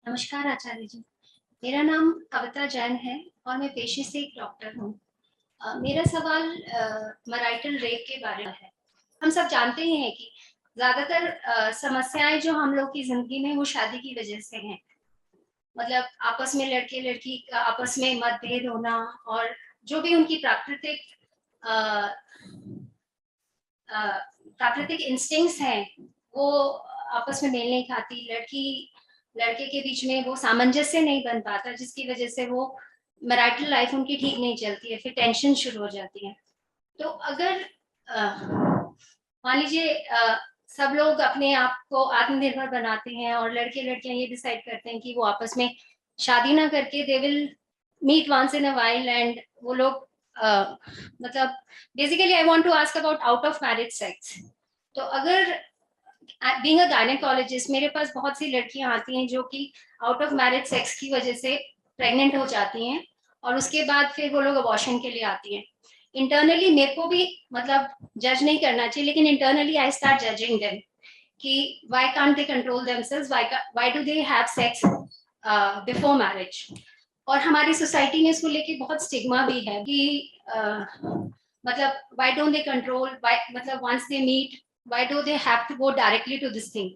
नमस्कार आचार्य जी। मेरा नाम कविता जैन है और मैं पेशे से एक डॉक्टर हूँ। मेरा सवाल मैरिटल रेप के बारे में है। हम सब जानते ही हैं कि ज़्यादातर समस्याएँ जो हम लोग की ज़िंदगी में वो शादी की वज़ह से हैं। मतलब आपस में लड़के-लड़की का आपस में मतभेद होना और जो भी उनकी अ अ, प्राकृतिक इंस्टिंक्ट्स हैं, वो आपस में मेल नहीं खाती। लड़की लड़के के बीच में वो सामंजस्य नहीं बन पाता, जिसकी वजह से वो मैरिटल लाइफ उनकी ठीक नहीं चलती है, फिर टेंशन शुरू हो जाती है। तो अगर मान लीजिए सब लोग अपने आप को आत्मनिर्भर बनाते हैं और लड़के-लड़कियाँ ये डिसाइड करते हैं कि वो आपस में शादी ना करके they will meet once in a while and वो लोग मतलब basically I want to ask about out of marriage sex. तो अगर बीइंग अ गायनेकोलॉजिस्ट मेरे पास बहुत सी लड़कियां आती हैं जो कि आउट ऑफ मैरिज सेक्स की वजह से प्रेग्नेंट हो जाती हैं और उसके बाद फिर वो लोग अबॉर्शन के लिए आती हैं। इंटरनली मेरे को भी मतलब जज नहीं करना चाहिए, लेकिन internally I start judging them कि why can't they control themselves, why do they have sex before marriage. और हमारी सोसाइटी में इसको लेके बहुत स्टिग्मा भी है कि मतलब why don't they control, why मतलब once they meet why do they have to go directly to this thing.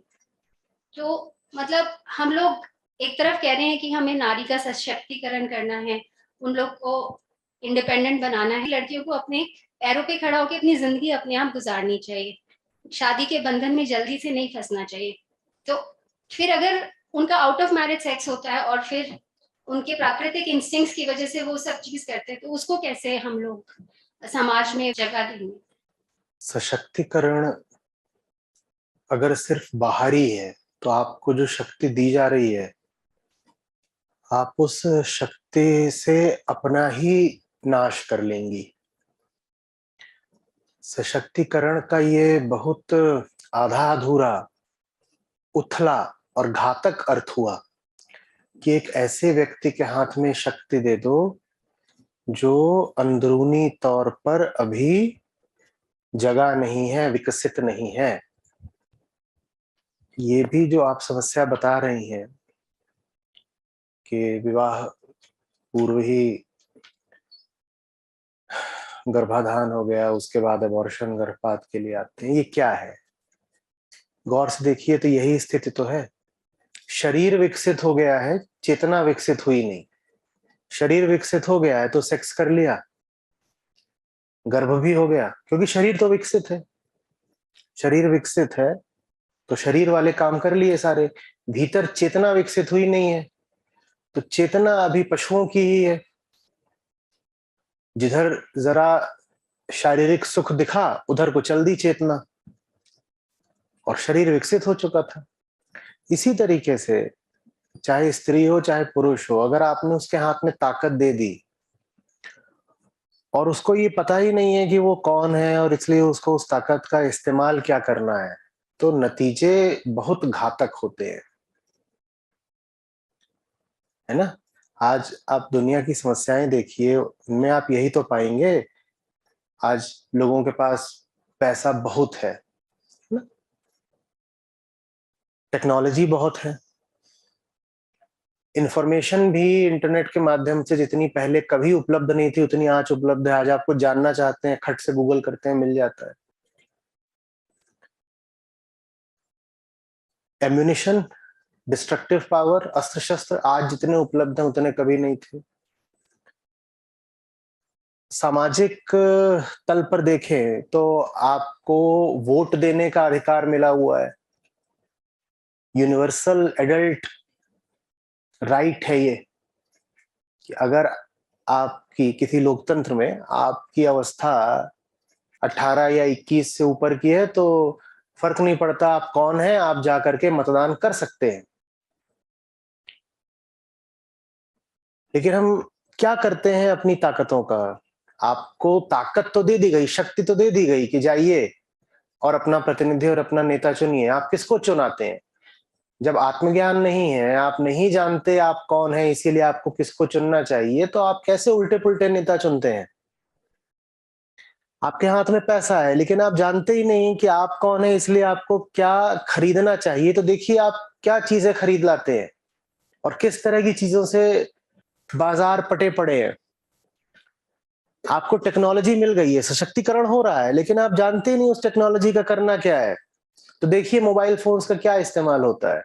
तो मतलब हम लोग एक तरफ कह रहे हैं कि हमें नारी का सशक्तिकरण करना है, उन लोग को इंडिपेंडेंट बनाना है, लड़कियों को अपने पैरों पे खड़ा होकर अपनी जिंदगी अपने आप गुजारनी चाहिए, शादी के बंधन में जल्दी से नहीं फंसना चाहिए। तो फिर अगर उनका आउट ऑफ मैरिज सेक्स होता है और फिर उनके प्राकृतिक इंस्टिंक्ट्स की वजह से वो सब चीज करते हैं, तो उसको कैसे हम लोग समाज में जगह देंगे? सशक्तिकरण अगर सिर्फ बाहरी है तो आपको जो शक्ति दी जा रही है, आप उस शक्ति से अपना ही नाश कर लेंगी। सशक्तिकरण का ये बहुत आधा अधूरा, उथला और घातक अर्थ हुआ कि एक ऐसे व्यक्ति के हाथ में शक्ति दे दो जो अंदरूनी तौर पर अभी जगा नहीं है, विकसित नहीं है। ये भी जो आप समस्या बता रही हैं कि विवाह पूर्व ही गर्भाधान हो गया, उसके बाद अबॉर्शन गर्भपात के लिए आते हैं, ये क्या है? गौर से देखिए तो यही स्थिति तो है। शरीर विकसित हो गया है, चेतना विकसित हुई नहीं। शरीर विकसित हो गया है तो सेक्स कर लिया, गर्भ भी हो गया, क्योंकि शरीर तो विकसित है। शरीर विकसित है तो शरीर वाले काम कर लिए सारे। भीतर चेतना विकसित हुई नहीं है, तो चेतना अभी पशुओं की ही है। जिधर जरा शारीरिक सुख दिखा उधर को चल दी चेतना, और शरीर विकसित हो चुका था। इसी तरीके से चाहे स्त्री हो चाहे पुरुष हो, अगर आपने उसके हाथ में ताकत दे दी और उसको ये पता ही नहीं है कि वो कौन है और इसलिए उसको उस ताकत का इस्तेमाल क्या करना है, तो नतीजे बहुत घातक होते हैं, है ना? आज आप दुनिया की समस्याएं देखिए, उनमें आप यही तो पाएंगे। आज लोगों के पास पैसा बहुत है ना? टेक्नोलॉजी बहुत है, इंफॉर्मेशन भी इंटरनेट के माध्यम से जितनी पहले कभी उपलब्ध नहीं थी उतनी आज उपलब्ध है। आज आपको जानना चाहते हैं, खट से गूगल करते हैं, मिल जाता है। एम्यूनिशन, डिस्ट्रक्टिव पावर, अस्त्र शस्त्र आज जितने उपलब्ध हैं उतने कभी नहीं थे। सामाजिक तल पर देखें तो आपको वोट देने का अधिकार मिला हुआ है, यूनिवर्सल एडल्ट राइट है ये, कि अगर आपकी किसी लोकतंत्र में आपकी अवस्था 18 या 21 से ऊपर की है तो फर्क नहीं पड़ता आप कौन हैं, आप जाकर के मतदान कर सकते हैं। लेकिन हम क्या करते हैं अपनी ताकतों का? आपको ताकत तो दे दी गई, शक्ति तो दे दी गई कि जाइए और अपना प्रतिनिधि और अपना नेता चुनिए। आप किसको चुनाते हैं? जब आत्मज्ञान नहीं है, आप नहीं जानते आप कौन है, इसीलिए आपको किसको चुनना चाहिए, तो आप कैसे उल्टे पुल्टे नेता चुनते हैं? आपके हाथ में पैसा है लेकिन आप जानते ही नहीं कि आप कौन है, इसलिए आपको क्या खरीदना चाहिए। तो देखिए आप क्या चीजें खरीद लाते हैं। और किस तरह की चीजों से बाजार पटे पड़े हैं। आपको टेक्नोलॉजी मिल गई है, सशक्तिकरण हो रहा है, लेकिन आप जानते ही नहीं उस टेक्नोलॉजी का करना क्या है। तो देखिए मोबाइल फोन्स का क्या इस्तेमाल होता है।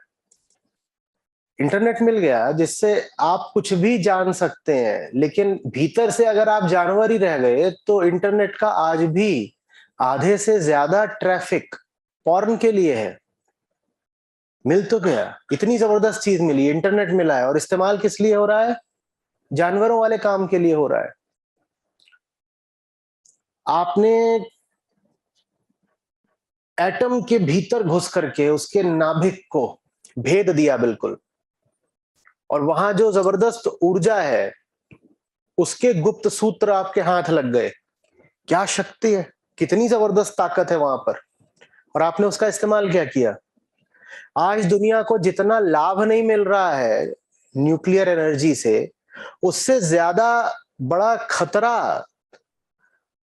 इंटरनेट मिल गया जिससे आप कुछ भी जान सकते हैं, लेकिन भीतर से अगर आप जानवर ही रह गए तो इंटरनेट का आज भी आधे से ज्यादा ट्रैफिक पॉर्न के लिए है। मिल तो गया, इतनी जबरदस्त चीज मिली, इंटरनेट मिला है, और इस्तेमाल किस लिए हो रहा है? जानवरों वाले काम के लिए हो रहा है। आपने एटम के भीतर घुस करके उसके नाभिक को भेद दिया बिल्कुल, और वहां जो जबरदस्त ऊर्जा है उसके गुप्त सूत्र आपके हाथ लग गए। क्या शक्ति है, कितनी जबरदस्त ताकत है वहां पर, और आपने उसका इस्तेमाल क्या किया। आज दुनिया को जितना लाभ नहीं मिल रहा है न्यूक्लियर एनर्जी से, उससे ज्यादा बड़ा खतरा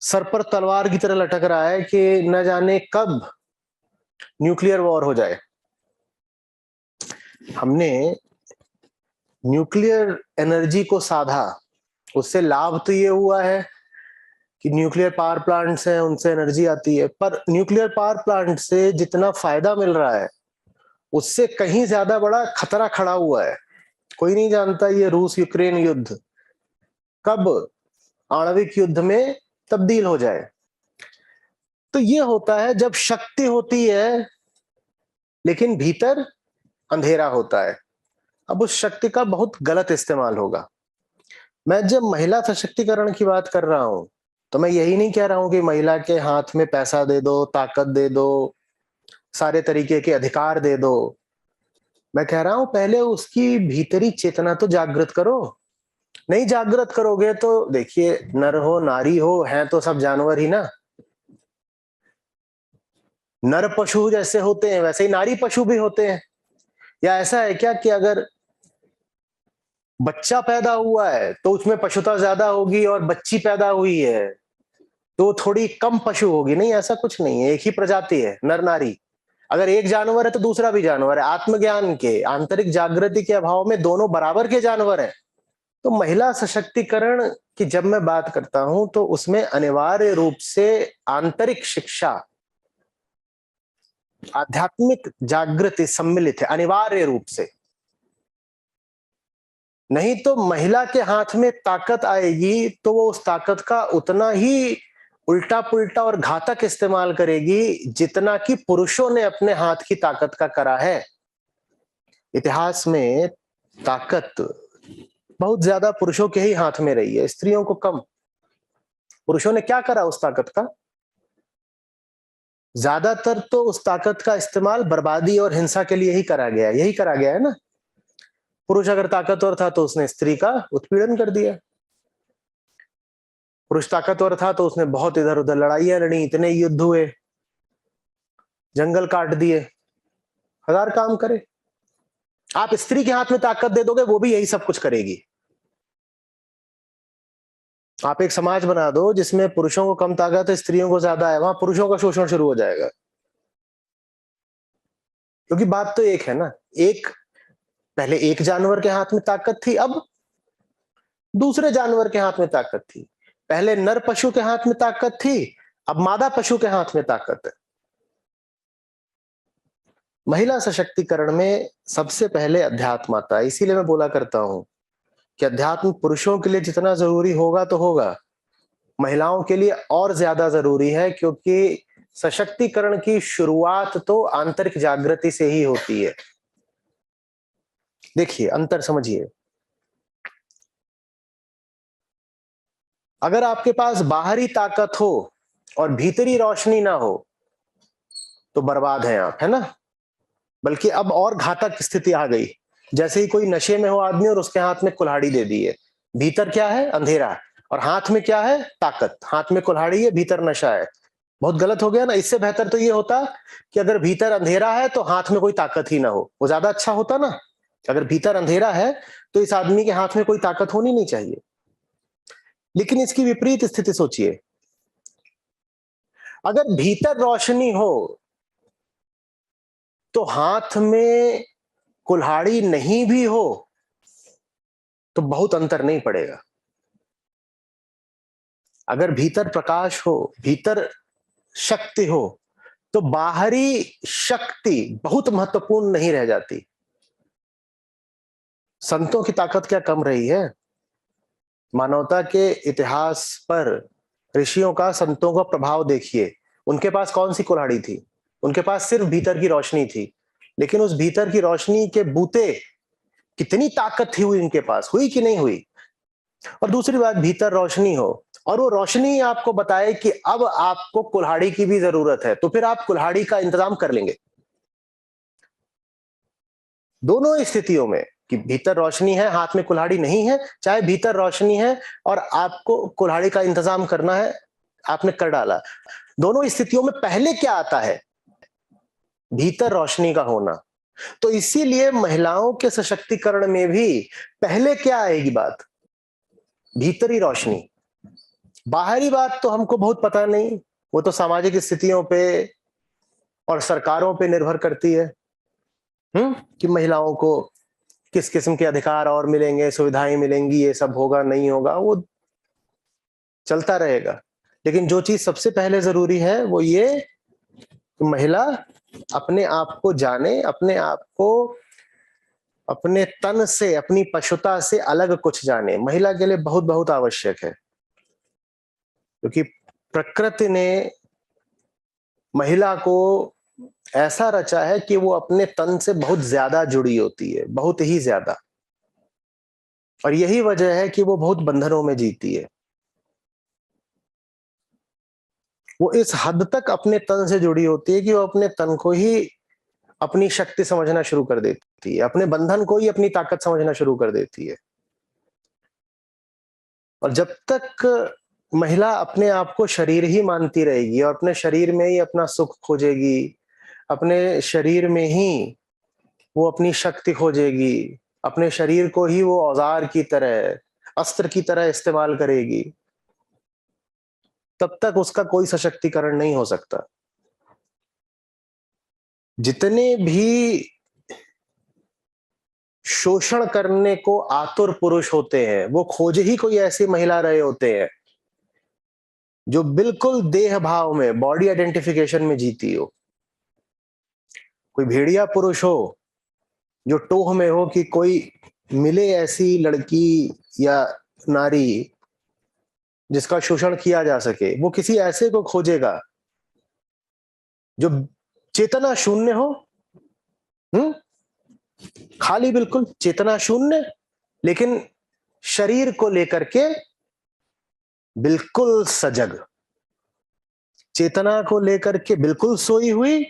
सर पर तलवार की तरह लटक रहा है कि न जाने कब न्यूक्लियर वॉर हो जाए। हमने न्यूक्लियर एनर्जी को साधा, उससे लाभ तो ये हुआ है कि न्यूक्लियर पावर प्लांट्स हैं, उनसे एनर्जी आती है, पर न्यूक्लियर पावर प्लांट से जितना फायदा मिल रहा है उससे कहीं ज्यादा बड़ा खतरा खड़ा हुआ है। कोई नहीं जानता ये रूस यूक्रेन युद्ध कब आणविक युद्ध में तब्दील हो जाए। तो ये होता है जब शक्ति होती है लेकिन भीतर अंधेरा होता है। अब उस शक्ति का बहुत गलत इस्तेमाल होगा। मैं जब महिला सशक्तिकरण की बात कर रहा हूं तो मैं यही नहीं कह रहा हूं कि महिला के हाथ में पैसा दे दो, ताकत दे दो, सारे तरीके के अधिकार दे दो। मैं कह रहा हूं पहले उसकी भीतरी चेतना तो जागृत करो। नहीं जागृत करोगे तो देखिए, नर हो नारी हो, हैं तो सब जानवर ही ना। नर पशु जैसे होते हैं वैसे ही नारी पशु भी होते हैं। या ऐसा है क्या कि अगर बच्चा पैदा हुआ है तो उसमें पशुता ज्यादा होगी, और बच्ची पैदा हुई है तो थोड़ी कम पशु होगी? नहीं, ऐसा कुछ नहीं है, एक ही प्रजाति है नर नारी। अगर एक जानवर है तो दूसरा भी जानवर है। आत्मज्ञान के, आंतरिक जागृति के अभाव में दोनों बराबर के जानवर हैं। तो महिला सशक्तिकरण की जब मैं बात करता हूं तो उसमें अनिवार्य रूप से आंतरिक शिक्षा, आध्यात्मिक जागृति सम्मिलित है, अनिवार्य रूप से। नहीं तो महिला के हाथ में ताकत आएगी तो वो उस ताकत का उतना ही उल्टा पुल्टा और घातक इस्तेमाल करेगी जितना कि पुरुषों ने अपने हाथ की ताकत का करा है। इतिहास में ताकत बहुत ज्यादा पुरुषों के ही हाथ में रही है, स्त्रियों को कम। पुरुषों ने क्या करा उस ताकत का? ज्यादातर तो उस ताकत का इस्तेमाल बर्बादी और हिंसा के लिए ही करा गया है, यही करा गया है ना। पुरुष अगर ताकतवर था तो उसने स्त्री का उत्पीड़न कर दिया। पुरुष ताकतवर था तो उसने बहुत इधर उधर लड़ाइयां लड़ी, इतने युद्ध हुए, जंगल काट दिए, हजार काम करे। आप स्त्री के हाथ में ताकत दे दोगे वो भी यही सब कुछ करेगी। आप एक समाज बना दो जिसमें पुरुषों को कम ताकत है, स्त्रियों को ज्यादा है, वहां पुरुषों का शोषण शुरू हो जाएगा। क्योंकि बात तो एक है ना। एक, पहले एक जानवर के हाथ में ताकत थी, अब दूसरे जानवर के हाथ में ताकत थी। पहले नर पशु के हाथ में ताकत थी, अब मादा पशु के हाथ में ताकत है। महिला सशक्तिकरण में सबसे पहले अध्यात्म आता है। इसीलिए मैं बोला करता हूं कि अध्यात्म पुरुषों के लिए जितना जरूरी होगा तो होगा, महिलाओं के लिए और ज्यादा जरूरी है, क्योंकि सशक्तिकरण की शुरुआत तो आंतरिक जागृति से ही होती है। देखिए अंतर समझिए। अगर आपके पास बाहरी ताकत हो और भीतरी रोशनी ना हो तो बर्बाद हैं आप, है ना। बल्कि अब और घातक स्थिति आ गई। जैसे ही कोई नशे में हो आदमी और उसके हाथ में कुल्हाड़ी दे दी है, भीतर क्या है? अंधेरा, और हाथ में क्या है? ताकत। हाथ में कुल्हाड़ी है, भीतर नशा है। बहुत गलत हो गया ना। इससे बेहतर तो ये होता कि अगर भीतर अंधेरा है तो हाथ में कोई ताकत ही ना हो, वो ज्यादा अच्छा होता ना। अगर भीतर अंधेरा है तो इस आदमी के हाथ में कोई ताकत होनी नहीं चाहिए। लेकिन इसकी विपरीत स्थिति सोचिए। अगर भीतर रोशनी हो तो हाथ में कुल्हाड़ी नहीं भी हो तो बहुत अंतर नहीं पड़ेगा। अगर भीतर प्रकाश हो, भीतर शक्ति हो, तो बाहरी शक्ति बहुत महत्वपूर्ण नहीं रह जाती। संतों की ताकत क्या कम रही है? मानवता के इतिहास पर ऋषियों का, संतों का प्रभाव देखिए। उनके पास कौन सी कुल्हाड़ी थी? उनके पास सिर्फ भीतर की रोशनी थी, लेकिन उस भीतर की रोशनी के बूते कितनी ताकत थी उनके पास, हुई कि नहीं हुई? और दूसरी बात, भीतर रोशनी हो और वो रोशनी आपको बताए कि अब आपको कुल्हाड़ी की भी जरूरत है, तो फिर आप कुल्हाड़ी का इंतजाम कर लेंगे। दोनों स्थितियों में, कि भीतर रोशनी है, हाथ में कुल्हाड़ी नहीं है, चाहे भीतर रोशनी है और आपको कुल्हाड़ी का इंतजाम करना है, आपने कर डाला। दोनों स्थितियों में पहले क्या आता है? भीतर रोशनी का होना। तो इसीलिए महिलाओं के सशक्तिकरण में भी पहले क्या आएगी बात? भीतरी रोशनी। बाहरी बात तो हमको बहुत पता नहीं, वो तो सामाजिक स्थितियों पे और सरकारों पे निर्भर करती है, कि महिलाओं को किस किस्म के अधिकार और मिलेंगे, सुविधाएं मिलेंगी, ये सब होगा नहीं होगा, वो चलता रहेगा। लेकिन जो चीज सबसे पहले जरूरी है वो ये कि महिला अपने आप को जाने, अपने आप को अपने तन से, अपनी पशुता से अलग कुछ जाने। महिला के लिए बहुत बहुत आवश्यक है, क्योंकि प्रकृति ने महिला को ऐसा रचा है कि वो अपने तन से बहुत ज्यादा जुड़ी होती है, बहुत ही ज्यादा। और यही वजह है कि वो बहुत बंधनों में जीती है। वो इस हद तक अपने तन से जुड़ी होती है कि वो अपने तन को ही अपनी शक्ति समझना शुरू कर देती है, अपने बंधन को ही अपनी ताकत समझना शुरू कर देती है। और जब तक महिला अपने आप को शरीर ही मानती रहेगी और अपने शरीर में ही अपना सुख खोजेगी, अपने शरीर में ही वो अपनी शक्ति खोजेगी, अपने शरीर को ही वो औजार की तरह, अस्त्र की तरह इस्तेमाल करेगी, तब तक उसका कोई सशक्तिकरण नहीं हो सकता। जितने भी शोषण करने को आतुर पुरुष होते हैं, वो खोज ही कोई ऐसी महिला रहे होते हैं जो बिल्कुल देह भाव में, बॉडी आइडेंटिफिकेशन में जीती हो। कोई भेड़िया पुरुष हो जो टोह में हो कि कोई मिले ऐसी लड़की या नारी जिसका शोषण किया जा सके, वो किसी ऐसे को खोजेगा जो चेतना शून्य हो, खाली, बिल्कुल चेतना शून्य, लेकिन शरीर को लेकर के बिल्कुल सजग, चेतना को लेकर के बिल्कुल सोई हुई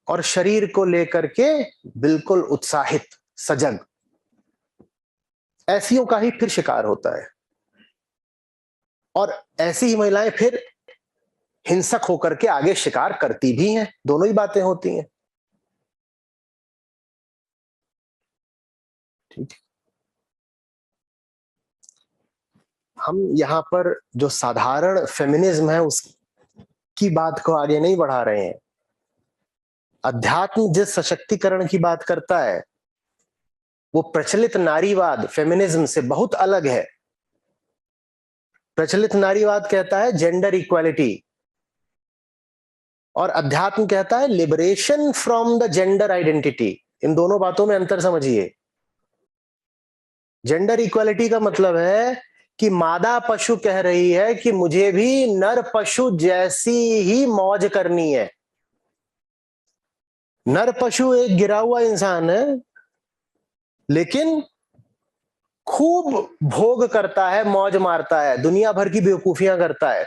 और शरीर को लेकर के बिल्कुल उत्साहित, सजग। ऐसियों का ही फिर शिकार होता है, और ऐसी ही महिलाएं फिर हिंसक होकर के आगे शिकार करती भी हैं। दोनों ही बातें होती हैं। ठीक, हम यहाँ पर जो साधारण फेमिनिज्म है उसकी बात को आगे नहीं बढ़ा रहे हैं। अध्यात्म जिस सशक्तिकरण की बात करता है वो प्रचलित नारीवाद फेमिनिज्म से बहुत अलग है। प्रचलित नारीवाद कहता है जेंडर इक्वालिटी, और अध्यात्म कहता है liberation from the gender identity. इन दोनों बातों में अंतर समझिए। जेंडर इक्वालिटी का मतलब है कि मादा पशु कह रही है कि मुझे भी नर पशु जैसी ही मौज करनी है। नर पशु एक गिरा हुआ इंसान है, लेकिन खूब भोग करता है, मौज मारता है, दुनिया भर की बेवकूफियां करता है।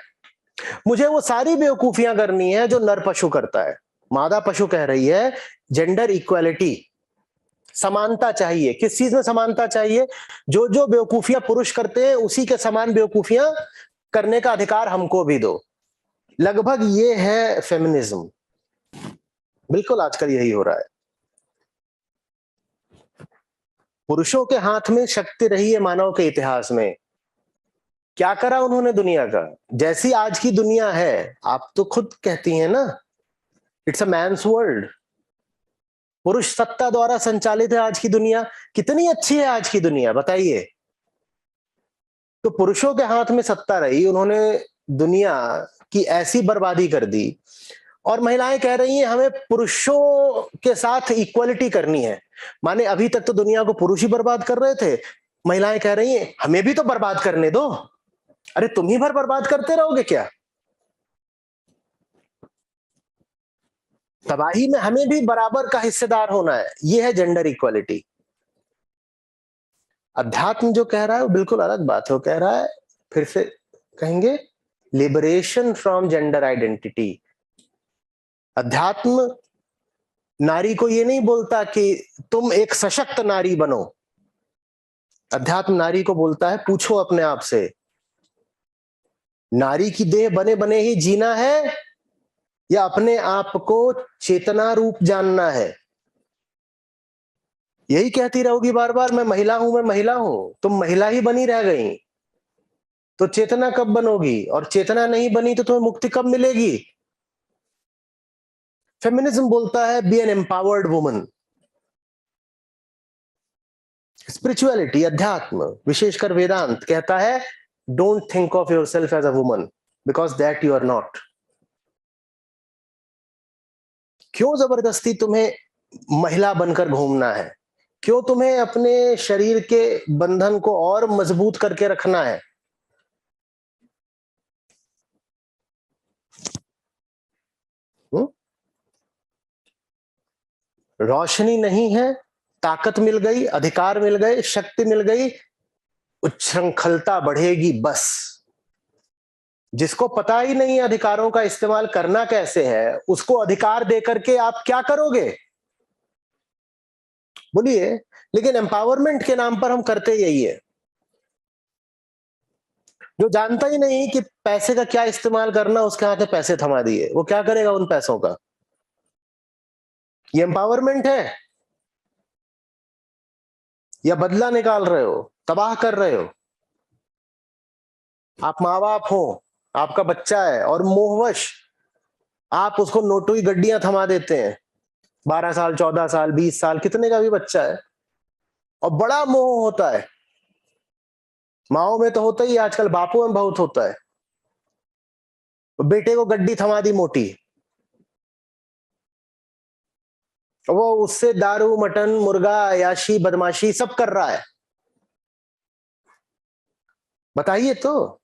मुझे वो सारी बेवकूफियां करनी है जो नर पशु करता है। मादा पशु कह रही है जेंडर इक्वालिटी, समानता चाहिए। किस चीज में समानता चाहिए? जो जो बेवकूफियां पुरुष करते हैं उसी के समान बेवकूफियां करने का अधिकार हमको भी दो। लगभग ये है फेमिनिज्म। बिल्कुल आजकल यही हो रहा है। पुरुषों के हाथ में शक्ति रही है मानव के इतिहास में। क्या करा उन्होंने दुनिया का? जैसी आज की दुनिया है, आप तो खुद कहती हैं ना, इट्स अ मैन्स वर्ल्ड। पुरुष सत्ता द्वारा संचालित है आज की दुनिया। कितनी अच्छी है आज की दुनिया, बताइए। तो पुरुषों के हाथ में सत्ता रही, उन्होंने दुनिया की ऐसी बर्बादी कर दी, और महिलाएं कह रही हैं हमें पुरुषों के साथ इक्वलिटी करनी है। माने अभी तक तो दुनिया को पुरुष ही बर्बाद कर रहे थे, महिलाएं कह रही हैं हमें भी तो बर्बाद करने दो। अरे तुम ही भर बर्बाद करते रहोगे क्या? तबाही में हमें भी बराबर का हिस्सेदार होना है। यह है जेंडर इक्वलिटी। अध्यात्म जो कह रहा है वो बिल्कुल अलग बात है। वो कह रहा है, फिर से कहेंगे, लिबरेशन फ्रॉम जेंडर आइडेंटिटी। अध्यात्म नारी को ये नहीं बोलता कि तुम एक सशक्त नारी बनो। अध्यात्म नारी को बोलता है पूछो अपने आप से, नारी की देह बने बने ही जीना है या अपने आप को चेतना रूप जानना है? यही कहती रहोगी बार बार मैं महिला हूं, मैं महिला हूं। तुम महिला ही बनी रह गई, तो चेतना कब बनोगी? और चेतना नहीं बनी तो तुम्हें मुक्ति कब मिलेगी? फेमिनिज्म बोलता है be an empowered woman. Spirituality, अध्यात्म, विशेषकर वेदांत कहता है don't think of yourself as a woman because that you are not. क्यों जबरदस्ती तुम्हें महिला बनकर घूमना है? क्यों तुम्हें अपने शरीर के बंधन को और मजबूत करके रखना है? रोशनी नहीं है, ताकत मिल गई, अधिकार मिल गए, शक्ति मिल गई, उच्छृंखलता बढ़ेगी बस। जिसको पता ही नहीं अधिकारों का इस्तेमाल करना कैसे है, उसको अधिकार देकर के आप क्या करोगे? बोलिए। लेकिन एम्पावरमेंट के नाम पर हम करते यही है। जो जानता ही नहीं कि पैसे का क्या इस्तेमाल करना, उसके हाथ में पैसे थमा दिए, वो क्या करेगा उन पैसों का? ये एम्पावरमेंट है या बदला निकाल रहे हो, तबाह कर रहे हो? आप माँ बाप हो, आपका बच्चा है और मोहवश आप उसको नोटों की गड्डियां थमा देते हैं। 12 साल, 14 साल, 20 साल, कितने का भी बच्चा है, और बड़ा मोह होता है। माओ में तो होता ही, आजकल बापों में बहुत होता है। बेटे को गड्डी थमा दी मोटी, वो उससे दारू, मटन, मुर्गा, अयाशी, बदमाशी सब कर रहा है। बताइए तो,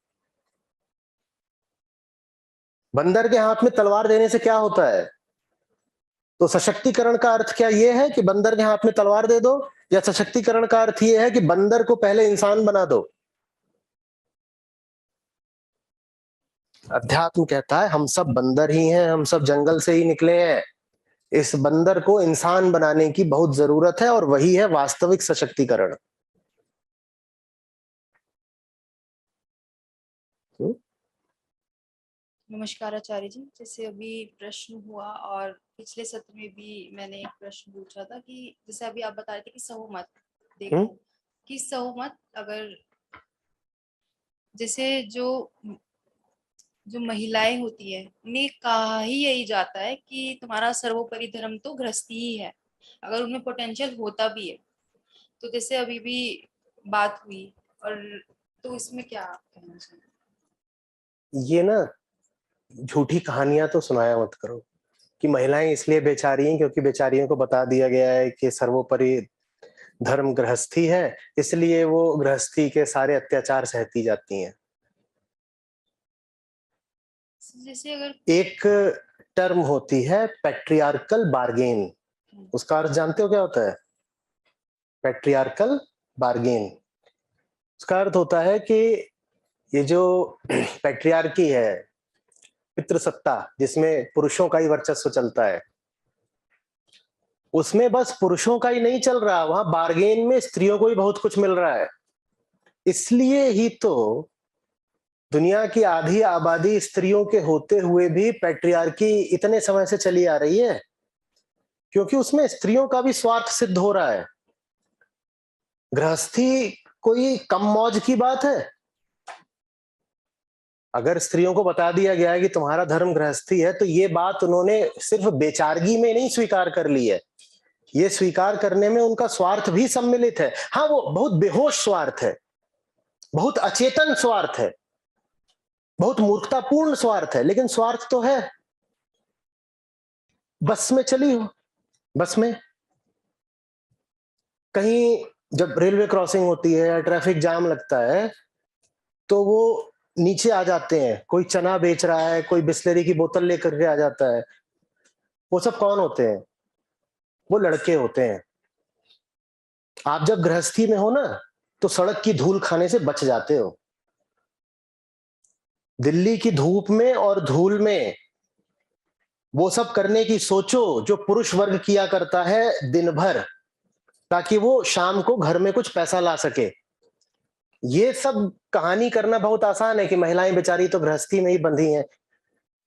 बंदर के हाथ में तलवार देने से क्या होता है? तो सशक्तिकरण का अर्थ क्या ये है कि बंदर के हाथ में तलवार दे दो, या सशक्तिकरण का अर्थ ये है कि बंदर को पहले इंसान बना दो? अध्यात्म कहता है हम सब बंदर ही हैं, हम सब जंगल से ही निकले हैं। इस बंदर को इंसान बनाने की बहुत जरूरत है, और वही है वास्तविक सशक्तिकरण। नमस्कार आचार्य जी। जैसे अभी प्रश्न हुआ और पिछले सत्र में भी मैंने एक प्रश्न पूछा था कि जैसे अभी आप बता रहे थे कि सहमत, देखो कि सहमत, अगर जैसे जो जो महिलाएं होती है उन्हें कहा ही यही जाता है कि तुम्हारा सर्वोपरि धर्म तो गृहस्थी ही है, अगर उनमें पोटेंशियल होता भी है तो। जैसे अभी भी बात हुई, और तो इसमें क्या कहना चाहिए? ये ना झूठी कहानियां तो सुनाया मत करो कि महिलाएं इसलिए बेचारी हैं क्योंकि बेचारियों को बता दिया गया है कि सर्वोपरि धर्म गृहस्थी है, इसलिए वो गृहस्थी के सारे अत्याचार सहती जाती हैं। जैसे अगर एक टर्म होती है पैट्रियार्कल बार्गेन, उसका अर्थ जानते हो क्या होता है? पैट्रियार्कल बार्गेन, उसका अर्थ होता है कि ये जो पैट्रियार्की है, पितृसत्ता, जिसमें पुरुषों का ही वर्चस्व चलता है, उसमें बस पुरुषों का ही नहीं चल रहा, वहां बार्गेन में स्त्रियों को भी बहुत कुछ मिल रहा है। इसलिए ही तो दुनिया की आधी आबादी स्त्रियों के होते हुए भी पैट्रियार्की इतने समय से चली आ रही है, क्योंकि उसमें स्त्रियों का भी स्वार्थ सिद्ध हो रहा है। गृहस्थी कोई कम मौज की बात है? अगर स्त्रियों को बता दिया गया है कि तुम्हारा धर्म गृहस्थी है, तो ये बात उन्होंने सिर्फ बेचारगी में नहीं स्वीकार कर ली है, ये स्वीकार करने में उनका स्वार्थ भी सम्मिलित है। हाँ, वो बहुत बेहोश स्वार्थ है, बहुत अचेतन स्वार्थ है, बहुत मूर्खतापूर्ण स्वार्थ है, लेकिन स्वार्थ तो है। बस में चली हो, बस में कहीं जब रेलवे क्रॉसिंग होती है या ट्रैफिक जाम लगता है तो वो नीचे आ जाते हैं, कोई चना बेच रहा है, कोई बिस्लरी की बोतल लेकर के आ जाता है। वो सब कौन होते हैं? वो लड़के होते हैं। आप जब गृहस्थी में हो ना तो सड़क की धूल खाने से बच जाते हो। दिल्ली की धूप में और धूल में वो सब करने की सोचो जो पुरुष वर्ग किया करता है दिन भर, ताकि वो शाम को घर में कुछ पैसा ला सके। ये सब कहानी करना बहुत आसान है कि महिलाएं बेचारी तो गृहस्थी में ही बंधी हैं।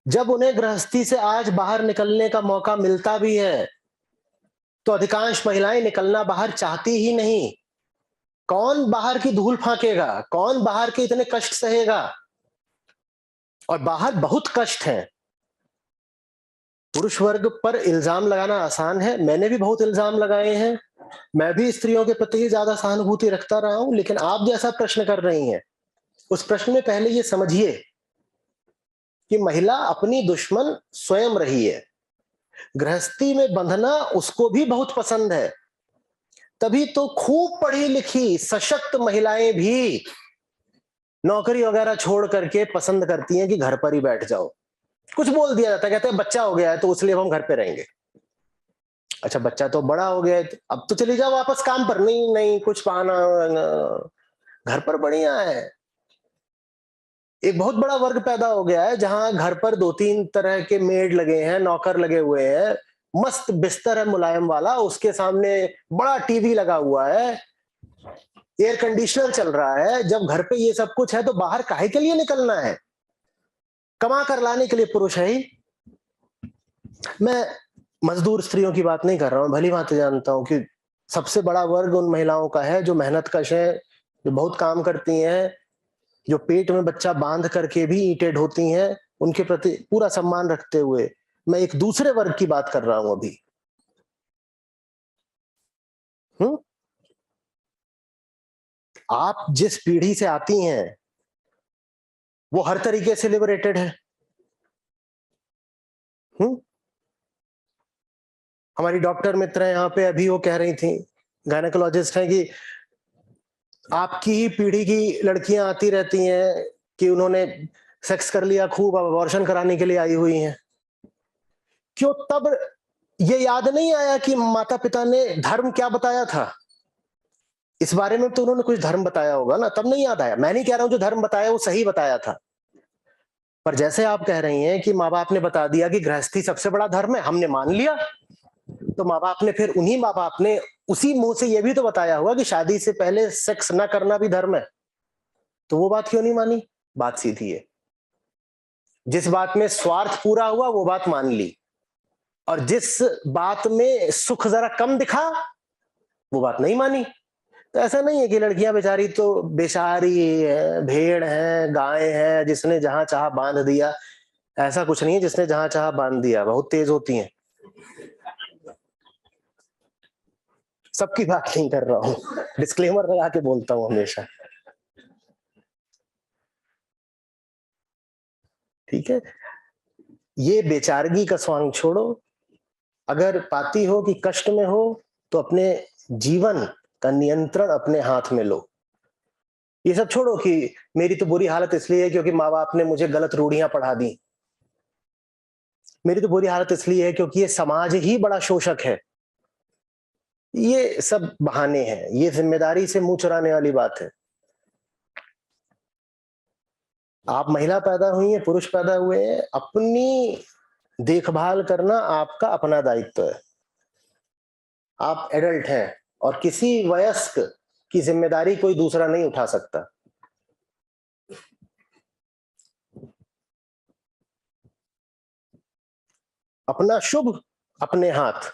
जब उन्हें गृहस्थी से आज बाहर निकलने का मौका मिलता भी है तो अधिकांश महिलाएं निकलना बाहर चाहती ही नहीं। कौन बाहर की धूल फांकेगा? कौन बाहर के इतने कष्ट सहेगा? और बाहर बहुत कष्ट है। पुरुष वर्ग पर इल्जाम लगाना आसान है, मैंने भी बहुत इल्जाम लगाए हैं, मैं भी स्त्रियों के प्रति ज्यादा सहानुभूति रखता रहा हूं, लेकिन आप जैसा प्रश्न कर रही हैं उस प्रश्न में पहले ये समझिए कि महिला अपनी दुश्मन स्वयं रही है। गृहस्थी में बंधना उसको भी बहुत पसंद है, तभी तो खूब पढ़ी लिखी सशक्त महिलाएं भी नौकरी वगैरह छोड़ करके पसंद करती हैं कि घर पर ही बैठ जाओ। कुछ बोल दिया जाता है, कहते हैं बच्चा हो गया है तो इसलिए हम घर पे रहेंगे। अच्छा बच्चा तो बड़ा हो गया है, अब तो चली जाओ वापस काम पर। नहीं नहीं, कुछ बहाना, घर पर बढ़िया है। एक बहुत बड़ा वर्ग पैदा हो गया है जहां घर पर 2-3 तरह के मेड लगे हैं, नौकर लगे हुए हैं, मस्त बिस्तर है मुलायम वाला, उसके सामने बड़ा टीवी लगा हुआ है, एयर कंडीशनर चल रहा है। जब घर पे ये सब कुछ है तो बाहर काहे के लिए निकलना है? कमा कर लाने के लिए पुरुष है ही। मैं मजदूर स्त्रियों की बात नहीं कर रहा हूं, भली भांति जानता हूं कि सबसे बड़ा वर्ग उन महिलाओं का है जो मेहनत कश है, जो बहुत काम करती हैं, जो पेट में बच्चा बांध करके भी ईंटें ढोती हैं, उनके प्रति पूरा सम्मान रखते हुए। मैं एक दूसरे वर्ग की बात कर रहा हूं अभी। आप जिस पीढ़ी से आती हैं वो हर तरीके से लिबरेटेड है। हमारी डॉक्टर मित्र है यहाँ पे, अभी वो कह रही थी, गायनेकोलॉजिस्ट है, कि आपकी ही पीढ़ी की लड़कियां आती रहती हैं कि उन्होंने सेक्स कर लिया खूब, अब अबॉर्शन कराने के लिए आई हुई हैं। क्यों तब ये याद नहीं आया कि माता पिता ने धर्म क्या बताया था? इस बारे में तो उन्होंने कुछ धर्म बताया होगा ना, तब नहीं याद आया। मैं नहीं कह रहा हूं जो धर्म बताया वो सही बताया था, पर जैसे आप कह रही हैं कि माँ बाप ने बता दिया कि गृहस्थी सबसे बड़ा धर्म है, हमने मान लिया, तो माँ बाप ने फिर उन्हीं माँ बाप ने उसी मुंह से ये भी तो बताया होगा कि शादी से पहले सेक्स ना करना भी धर्म है। तो वो बात क्यों नहीं मानी? बात सीधी है। जिस बात में स्वार्थ पूरा हुआ वो बात मान ली, और जिस बात में सुख जरा कम दिखा वो बात नहीं मानी। तो ऐसा नहीं है कि लड़कियां बेचारी तो बेचारी है, भेड़ है, गाय है, जिसने जहां चाहा बांध दिया। ऐसा कुछ नहीं है, जिसने जहां चाहा बांध दिया। बहुत तेज होती हैं। सबकी बात नहीं कर रहा हूं, डिस्क्लेमर लगा के बोलता हूं हमेशा। ठीक है, ये बेचारगी का स्वांग छोड़ो। अगर पाती हो कि कष्ट में हो तो अपने जीवन का नियंत्रण अपने हाथ में लो। ये सब छोड़ो कि मेरी तो बुरी हालत इसलिए है क्योंकि माँ बाप ने मुझे गलत रूढ़ियां पढ़ा दी, मेरी तो बुरी हालत इसलिए है क्योंकि ये समाज ही बड़ा शोषक है। ये सब बहाने हैं, ये जिम्मेदारी से मुंह चुराने वाली बात है। आप महिला पैदा हुई हैं, पुरुष पैदा हुए हैं, अपनी देखभाल करना आपका अपना दायित्व है। आप एडल्ट हैं और किसी वयस्क की जिम्मेदारी कोई दूसरा नहीं उठा सकता। अपना शुभ अपने हाथ।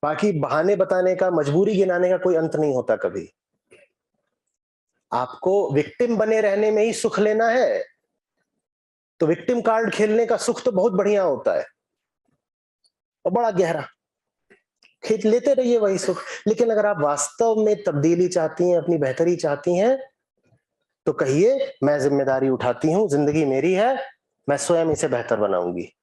बाकी बहाने बताने का, मजबूरी गिनाने का कोई अंत नहीं होता कभी। आपको विक्टिम बने रहने में ही सुख लेना है तो विक्टिम कार्ड खेलने का सुख तो बहुत बढ़िया होता है और बड़ा गहरा। खींच लेते रहिए वही सुख। लेकिन अगर आप वास्तव में तब्दीली चाहती हैं, अपनी बेहतरी चाहती हैं, तो कहिए मैं जिम्मेदारी उठाती हूँ, जिंदगी मेरी है, मैं स्वयं इसे बेहतर बनाऊंगी।